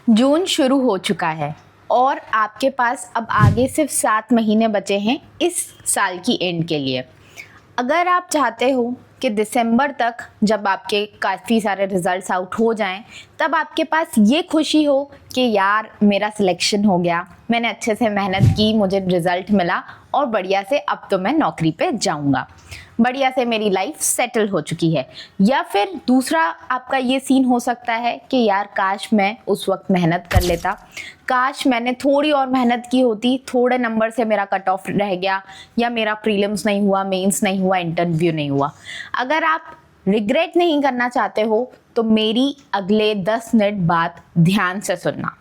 जून शुरू हो चुका है और आपके पास अब आगे सिर्फ 7 महीने बचे हैं इस साल की एंड के लिए। अगर आप चाहते हो कि दिसंबर तक जब आपके काफ़ी सारे रिजल्ट्स आउट हो जाएं, तब आपके पास ये खुशी हो कि यार मेरा सिलेक्शन हो गया, मैंने अच्छे से मेहनत की, मुझे रिज़ल्ट मिला और बढ़िया से अब तो मैं नौकरी पे जाऊंगा, बढ़िया से मेरी लाइफ सेटल हो चुकी है। या फिर दूसरा आपका ये सीन हो सकता है कि यार काश मैं उस वक्त मेहनत कर लेता, काश मैंने थोड़ी और मेहनत की होती, थोड़े नंबर से मेरा कट ऑफ रह गया, या मेरा प्रीलिम्स नहीं हुआ, मेंस नहीं हुआ, इंटरव्यू नहीं हुआ। अगर आप रिग्रेट नहीं करना चाहते हो तो मेरी अगले 10 मिनट बात ध्यान से सुनना।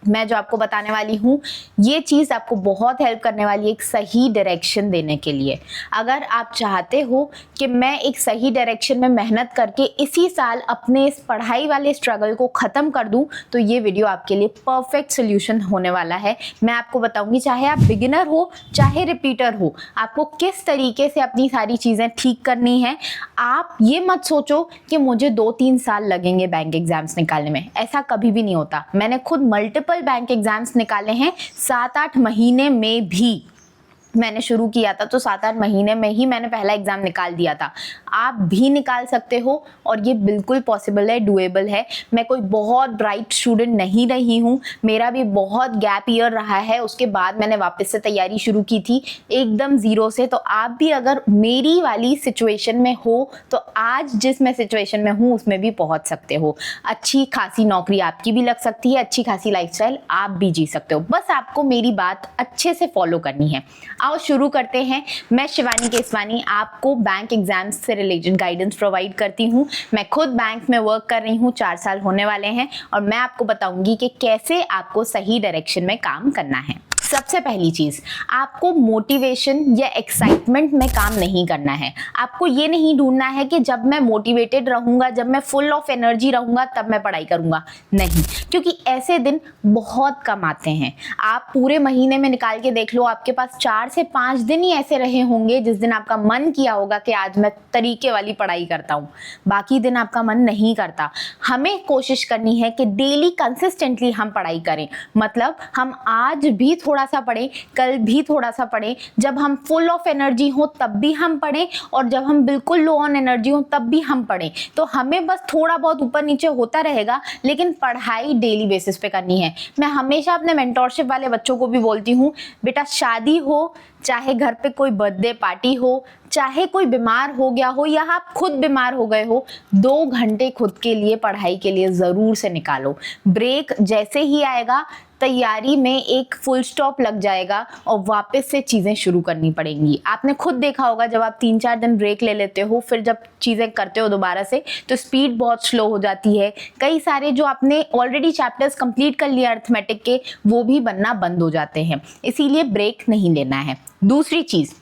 मैं जो आपको बताने वाली हूँ ये चीज़ आपको बहुत हेल्प करने वाली है एक सही डायरेक्शन देने के लिए। अगर आप चाहते हो कि मैं एक सही डायरेक्शन में मेहनत करके इसी साल अपने इस पढ़ाई वाले स्ट्रगल को ख़त्म कर दूँ, तो ये वीडियो आपके लिए परफेक्ट सोल्यूशन होने वाला है। मैं आपको बताऊँगी, चाहे आप बिगिनर हो चाहे रिपीटर हो, आपको किस तरीके से अपनी सारी चीज़ें ठीक करनी है। आप ये मत सोचो कि मुझे 2-3 साल लगेंगे बैंक एग्जाम्स निकालने में, ऐसा कभी भी नहीं होता। मैंने खुद मल्टीपल बैंक एग्जाम्स निकाले हैं 7-8 महीने में भी। मैंने शुरू किया था तो 7-8 महीने में ही मैंने पहला एग्जाम निकाल दिया था। आप भी निकाल सकते हो और ये बिल्कुल पॉसिबल है, डुएबल है। मैं कोई बहुत ब्राइट स्टूडेंट नहीं रही हूँ, मेरा भी बहुत गैप ईयर रहा है, उसके बाद मैंने वापस से तैयारी शुरू की थी एकदम ज़ीरो से। तो आप भी अगर मेरी वाली सिचुएशन में हो तो आज जिस मैं सिचुएशन में हूँ उसमें भी पहुँच सकते हो। अच्छी खासी नौकरी आपकी भी लग सकती है, अच्छी खासी लाइफस्टाइल आप भी जी सकते हो। बस आपको मेरी बात अच्छे से फॉलो करनी है। आओ शुरू करते हैं। मैं शिवानी केसवानी आपको बैंक एग्जाम्स से रिलेटेड गाइडेंस प्रोवाइड करती हूँ। मैं खुद बैंक में वर्क कर रही हूँ, 4 साल होने वाले हैं और मैं आपको बताऊंगी कि कैसे आपको सही डायरेक्शन में काम करना है। सबसे पहली चीज़, आपको मोटिवेशन या एक्साइटमेंट में काम नहीं करना है। आपको ये नहीं ढूंढना है कि जब मैं मोटिवेटेड रहूँगा, जब मैं फुल ऑफ एनर्जी रहूँगा तब मैं पढ़ाई करूँगा, नहीं, क्योंकि ऐसे दिन बहुत कम आते हैं। आप पूरे महीने में निकाल के देख लो, आपके पास 4 से 5 दिन ही ऐसे रहे होंगे जिस दिन आपका मन किया होगा कि आज मैं तरीके वाली पढ़ाई करता हूँ, बाकी दिन आपका मन नहीं करता। हमें कोशिश करनी है कि डेली कंसिस्टेंटली हम पढ़ाई करें, मतलब हम आज भी थोड़ा सा पढ़ें, कल भी थोड़ा सा पढ़ें, जब हम फुल ऑफ एनर्जी हो तब भी हम पढ़ें और जब हम बिल्कुल लो ऑन एनर्जी हो तब भी हम पढ़ें। तो हमें बस थोड़ा बहुत ऊपर नीचे होता रहेगा, लेकिन पढ़ाई डेली बेसिस पे करनी है। मैं हमेशा अपने मेंटोरशिप वाले बच्चों को भी बोलती हूँ, बेटा शादी हो, चाहे घर पे कोई बर्थडे पार्टी हो, चाहे कोई बीमार हो गया हो या आप खुद बीमार हो गए हो, 2 घंटे खुद के लिए पढ़ाई के लिए ज़रूर से निकालो। ब्रेक जैसे ही आएगा तैयारी में एक फुल स्टॉप लग जाएगा और वापस से चीज़ें शुरू करनी पड़ेंगी। आपने खुद देखा होगा, जब आप 3-4 दिन ब्रेक ले लेते हो, फिर जब चीज़ें करते हो दोबारा से तो स्पीड बहुत स्लो हो जाती है। कई सारे जो आपने ऑलरेडी चैप्टर्स कंप्लीट कर लिए अर्थमेटिक के, वो भी बनना बंद हो जाते हैं। इसीलिए ब्रेक नहीं लेना है। दूसरी चीज़,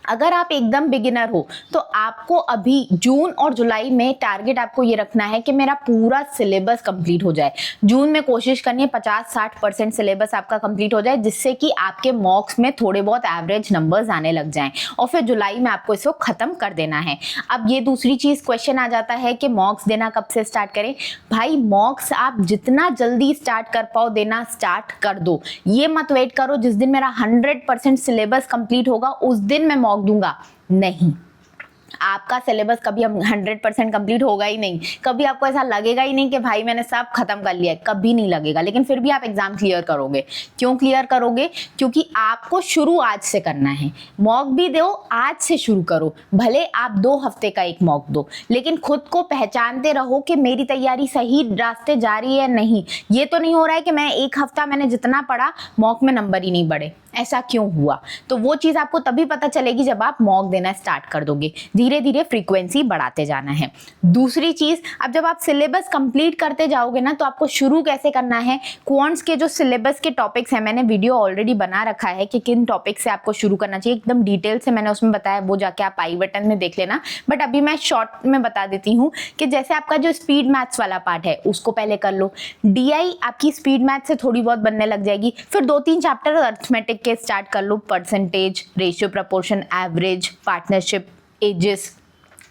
अगर आप एकदम बिगिनर हो तो आपको अभी जून और जुलाई में टारगेट आपको ये रखना है कि मेरा पूरा सिलेबस कंप्लीट हो जाए। जून में कोशिश करनी है 50-60% सिलेबस आपका कंप्लीट हो जाए, जिससे कि आपके मॉक्स में थोड़े बहुत एवरेज नंबर्स आने लग जाएं और फिर जुलाई में आपको इसको ख़त्म कर देना है। अब ये दूसरी चीज़ क्वेश्चन आ जाता है कि मॉक्स देना कब से स्टार्ट करें। भाई मॉक्स आप जितना जल्दी स्टार्ट कर पाओ देना स्टार्ट कर दो। ये मत वेट करो जिस दिन मेरा 100% सिलेबस कंप्लीट होगा उस दिन मैं दूंगा, नहीं। आपका सिलेबस कभी 100% कंप्लीट होगा ही नहीं, कभी आपको ऐसा लगेगा ही नहीं कि भाई मैंने सब खत्म कर लिया है, कभी नहीं लगेगा। लेकिन फिर भी आप एग्जाम क्लियर करोगे। क्यों क्लियर करोगे? क्योंकि आपको शुरू आज से करना है। मॉक भी दो, आज से शुरू करो, भले आप 2 हफ्ते का एक मॉक दो, लेकिन खुद को पहचानते रहो कि मेरी तैयारी सही रास्ते जा रही है नहीं। ये तो नहीं हो रहा है कि मैं 1 हफ्ता मैंने जितना पढ़ा मॉक में नंबर ही नहीं बढ़े, ऐसा क्यों हुआ? तो वो चीज़ आपको तभी पता चलेगी जब आप मॉक देना स्टार्ट कर दोगे। धीरे धीरे फ्रीक्वेंसी बढ़ाते जाना है। दूसरी चीज़, अब जब आप सिलेबस कंप्लीट करते जाओगे ना, तो आपको शुरू कैसे करना है। क्वांट्स के जो सिलेबस के टॉपिक्स हैं, मैंने वीडियो ऑलरेडी बना रखा है कि किन टॉपिक से आपको शुरू करना चाहिए, एकदम डिटेल से मैंने उसमें बताया, वो जाके आप आई बटन में देख लेना। बट अभी मैं शॉर्ट में बता देती हूँ कि जैसे आपका जो स्पीड मैथ्स वाला पार्ट है उसको पहले कर लो। DI आपकी स्पीड मैथ से थोड़ी बहुत बनने लग जाएगी। फिर 2-3 चैप्टर अर्थमेटिक के स्टार्ट कर लो, percentage, ratio, proportion, average, partnership, ages,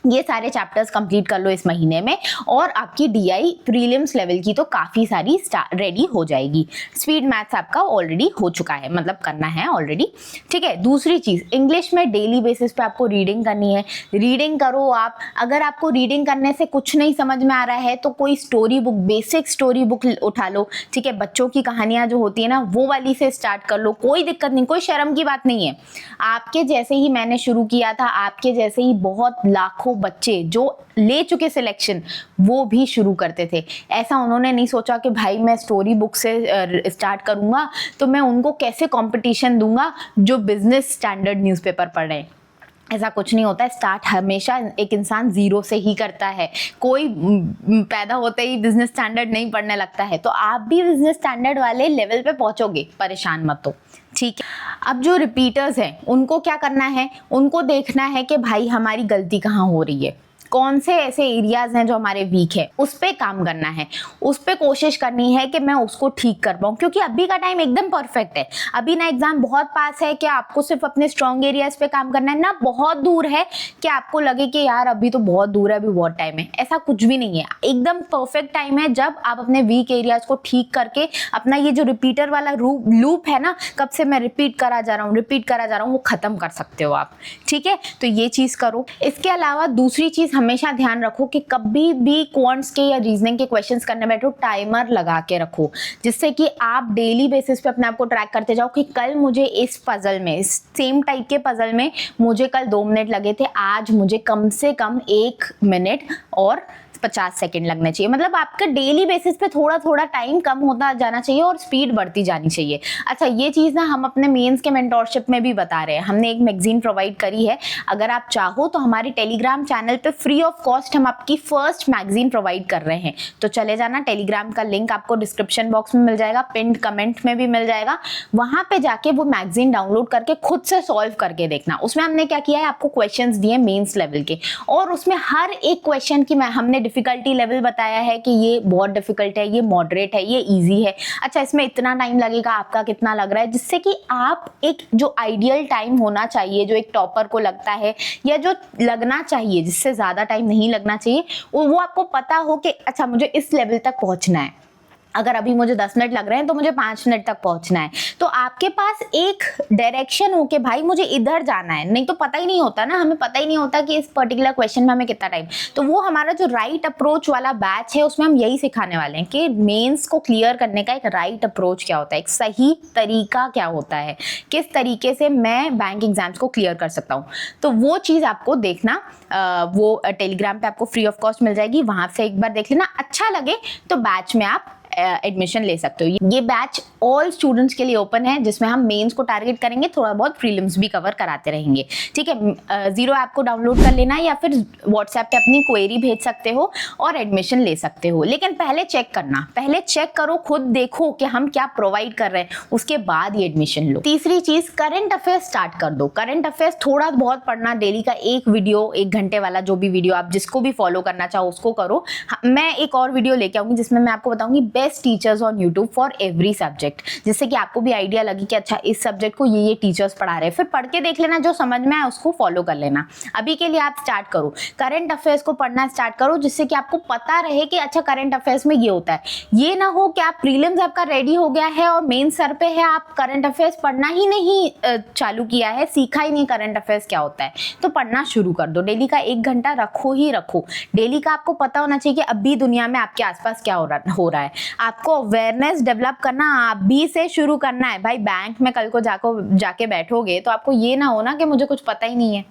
ये सारे चैप्टर्स कंप्लीट कर लो इस महीने में और आपकी डीआई प्रीलिम्स लेवल की तो काफ़ी सारी रेडी हो जाएगी। स्पीड मैथ्स आपका ऑलरेडी हो चुका है, मतलब करना है ऑलरेडी, ठीक है। दूसरी चीज़, इंग्लिश में डेली बेसिस पे आपको रीडिंग करनी है। रीडिंग करो आप। अगर आपको रीडिंग करने से कुछ नहीं समझ में आ रहा है तो कोई story book, basic story book उठा लो, ठीक है। बच्चों की कहानियाँ जो होती है ना, वो वाली से स्टार्ट कर लो, कोई दिक्कत नहीं, कोई शर्म की बात नहीं है। आपके जैसे ही मैंने शुरू किया था, आपके जैसे ही बहुत लाखों बच्चे जो ले चुके सिलेक्शन वो भी शुरू करते थे। ऐसा उन्होंने नहीं सोचा कि भाई मैं स्टोरी बुक से स्टार्ट करूंगा तो मैं उनको कैसे कंपटीशन दूंगा जो बिजनेस स्टैंडर्ड न्यूज़पेपर पढ़ रहे हैं। ऐसा कुछ नहीं होता है। स्टार्ट हमेशा एक इंसान जीरो से ही करता है। कोई पैदा होते ही बिजनेस स्टैंडर्ड नहीं पढ़ने लगता है। तो आप भी बिजनेस स्टैंडर्ड वाले लेवल पे पहुंचोगे, परेशान मत हो, ठीक है। अब जो रिपीटर्स हैं उनको क्या करना है, उनको देखना है कि भाई हमारी गलती कहाँ हो रही है, कौन से ऐसे एरियाज हैं जो हमारे वीक है, उस पर काम करना है, उस पर कोशिश करनी है कि मैं उसको ठीक कर पाऊँ। क्योंकि अभी का टाइम एकदम परफेक्ट है। अभी ना एग्जाम बहुत पास है कि आपको सिर्फ अपने स्ट्रॉन्ग एरियाज पे काम करना है, ना बहुत दूर है कि आपको लगे कि यार अभी तो बहुत दूर है, अभी बहुत टाइम है। ऐसा कुछ भी नहीं है, एकदम परफेक्ट टाइम है जब आप अपने वीक एरियाज को ठीक करके अपना ये जो रिपीटर वाला लूप है ना, कब से मैं रिपीट करा जा रहा हूँ, वो खत्म कर सकते हो आप, ठीक है। तो ये चीज करो। इसके अलावा दूसरी चीज हमेशा ध्यान रखो कि कभी भी क्वांट्स के या रीजनिंग के क्वेश्चंस करने बैठो टाइमर लगा के रखो, जिससे कि आप डेली बेसिस पे अपने आप को ट्रैक करते जाओ कि कल मुझे इस पजल में, इस सेम टाइप के पजल में मुझे कल 2 मिनट लगे थे, आज मुझे कम से कम 1 मिनट और 50 सेकंड लगने चाहिए। मतलब आपका डेली बेसिस पे थोड़ा थोड़ा टाइम कम होता जाना चाहिए और स्पीड बढ़ती जानी चाहिए। अच्छा, ये चीज़ ना हम अपने मेंस के मेंटोरशिप में भी बता रहे हैं। हमने एक मैगजीन प्रोवाइड करी है, अगर आप चाहो तो हमारे टेलीग्राम चैनल पे फ्री ऑफ कॉस्ट हम आपकी फर्स्ट मैगजीन प्रोवाइड कर रहे हैं। तो चले जाना, टेलीग्राम का लिंक आपको डिस्क्रिप्शन बॉक्स में मिल जाएगा, पिंड कमेंट में भी मिल जाएगा। वहां पे जाके वो मैगजीन डाउनलोड करके खुद से सॉल्व करके देखना। उसमें हमने क्या किया है, आपको क्वेश्चंस दिए मेंस लेवल के, और उसमें हर एक क्वेश्चन की हमने डिफिकल्टी लेवल बताया है कि ये बहुत डिफिकल्ट है, ये मॉडरेट है, ये इजी है। अच्छा, इसमें इतना टाइम लगेगा, आपका कितना लग रहा है, जिससे कि आप एक जो आइडियल टाइम होना चाहिए, जो एक टॉपर को लगता है या जो लगना चाहिए, जिससे ज्यादा टाइम नहीं लगना चाहिए, वो आपको पता हो कि अच्छा मुझे इस लेवल तक पहुंचना है। अगर अभी मुझे 10 मिनट लग रहे हैं तो मुझे 5 मिनट तक पहुंचना है। तो आपके पास एक डायरेक्शन हो कि भाई मुझे इधर जाना है। नहीं तो पता ही नहीं होता ना, हमें पता ही नहीं होता कि इस पर्टिकुलर क्वेश्चन में हमें कितना टाइम। तो वो हमारा जो राइट अप्रोच वाला बैच है उसमें हम यही सिखाने वाले हैं कि मेंस को क्लियर करने का एक राइट अप्रोच क्या होता है, एक सही तरीका क्या होता है, किस तरीके से मैं बैंक एग्जाम्स को क्लियर कर सकता हूँ। तो वो चीज़ आपको देखना, वो टेलीग्राम पे आपको फ्री ऑफ कॉस्ट मिल जाएगी, वहां से एक बार देख लेना। अच्छा लगे तो बैच में आप एडमिशन ले सकते हो। ये बैच ऑल स्टूडेंट्स के लिए ओपन है, जिसमें हम मेंस को टारगेट करेंगे, थोड़ा बहुत प्रीलिम्स भी कवर कराते रहेंगे, ठीक है। जीरो ऐप को डाउनलोड कर लेना या फिर व्हाट्सएप पे अपनी क्वेरी भेज सकते हो और एडमिशन ले सकते हो। लेकिन पहले चेक करना, पहले चेक करो, खुद देखो कि हम क्या प्रोवाइड कर रहे हैं, उसके बाद ही एडमिशन लो। तीसरी चीज, करंट अफेयर्स स्टार्ट कर दो। करंट अफेयर्स थोड़ा बहुत पढ़ना, डेली का एक वीडियो, 1 घंटे वाला जो भी वीडियो आप जिसको भी फॉलो करना चाहो उसको करो। मैं एक और वीडियो लेके आऊंगी जिसमें मैं आपको बताऊंगी best teachers on YouTube for every subject, जिससे कि आपको भी आइडिया लगे कि अच्छा इस सब्जेक्ट को ये टीचर्स पढ़ा रहे हैं। फिर पढ़ के देख लेना, जो समझ में आए उसको फॉलो कर लेना। अभी के लिए आप स्टार्ट करो, करंट अफेयर्स को पढ़ना स्टार्ट करो, जिससे कि आपको पता रहे कि अच्छा करंट अफेयर्स में ये होता है। ये ना हो कि आप प्रीलिम्स आपका रेडी हो गया है और मेन सर पे है, आप करंट अफेयर्स पढ़ना ही नहीं चालू किया है, सीखा ही नहीं करंट अफेयर्स क्या होता है। तो पढ़ना शुरू कर दो, डेली का 1 घंटा रखो ही रखो। डेली का आपको पता होना चाहिए कि अभी दुनिया में आपके आसपास क्या हो रहा है। आपको अवेयरनेस डेवलप करना अभी से शुरू करना है। भाई बैंक में कल को जाके बैठोगे तो आपको ये ना हो ना कि मुझे कुछ पता ही नहीं है।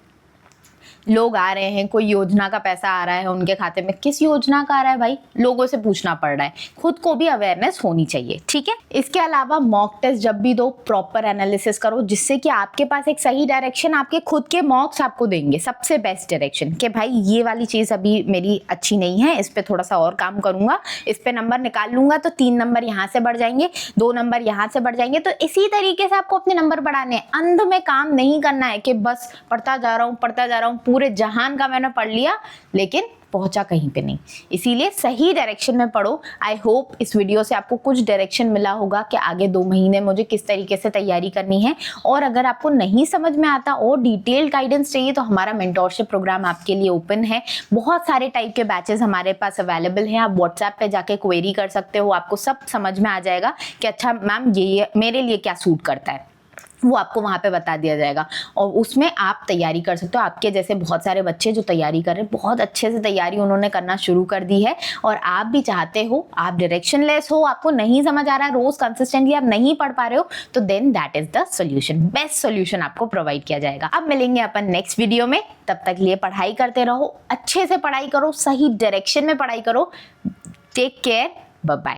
लोग आ रहे हैं, कोई योजना का पैसा आ रहा है उनके खाते में, किस योजना का आ रहा है भाई, लोगों से पूछना पड़ रहा है। खुद को भी अवेयरनेस होनी चाहिए, ठीक है। इसके अलावा मॉक टेस्ट जब भी दो, प्रॉपर एनालिसिस करो, जिससे कि आपके पास एक सही डायरेक्शन, आपके खुद के मॉक्स आपको देंगे सबसे बेस्ट डायरेक्शन कि भाई ये वाली चीज अभी मेरी अच्छी नहीं है, इस पे थोड़ा सा और काम करूंगा, इस पे नंबर निकाल लूंगा तो 3 नंबर यहाँ से बढ़ जाएंगे, 2 नंबर यहाँ से बढ़ जाएंगे। तो इसी तरीके से आपको अपने नंबर बढ़ाने हैं। अंध में काम नहीं करना है कि बस पढ़ता जा रहा हूँ पूरे जहान का मैंने पढ़ लिया लेकिन पहुंचा कहीं पे नहीं। इसीलिए सही डायरेक्शन में पढ़ो। आई होप इस वीडियो से आपको कुछ डायरेक्शन मिला होगा कि आगे 2 महीने मुझे किस तरीके से तैयारी करनी है। और अगर आपको नहीं समझ में आता और डिटेल्ड गाइडेंस चाहिए तो हमारा मेंटोरशिप प्रोग्राम आपके लिए ओपन है। बहुत सारे टाइप के बैचेस हमारे पास अवेलेबल हैं। आप व्हाट्सएप पे जाके क्वेरी कर सकते हो, आपको सब समझ में आ जाएगा कि अच्छा मैम ये मेरे लिए क्या सूट करता है, वो आपको वहाँ पे बता दिया जाएगा और उसमें आप तैयारी कर सकते हो। आपके जैसे बहुत सारे बच्चे जो तैयारी कर रहे हैं, बहुत अच्छे से तैयारी उन्होंने करना शुरू कर दी है और आप भी चाहते हो, आप डायरेक्शनलेस हो, आपको नहीं समझ आ रहा है, रोज कंसिस्टेंटली आप नहीं पढ़ पा रहे हो, तो then that is the solution. Best solution आपको प्रोवाइड किया जाएगा। अब मिलेंगे अपन नेक्स्ट वीडियो में। तब तक लिए पढ़ाई करते रहो, अच्छे से पढ़ाई करो, सही डायरेक्शन में पढ़ाई करो। Take care, bye bye.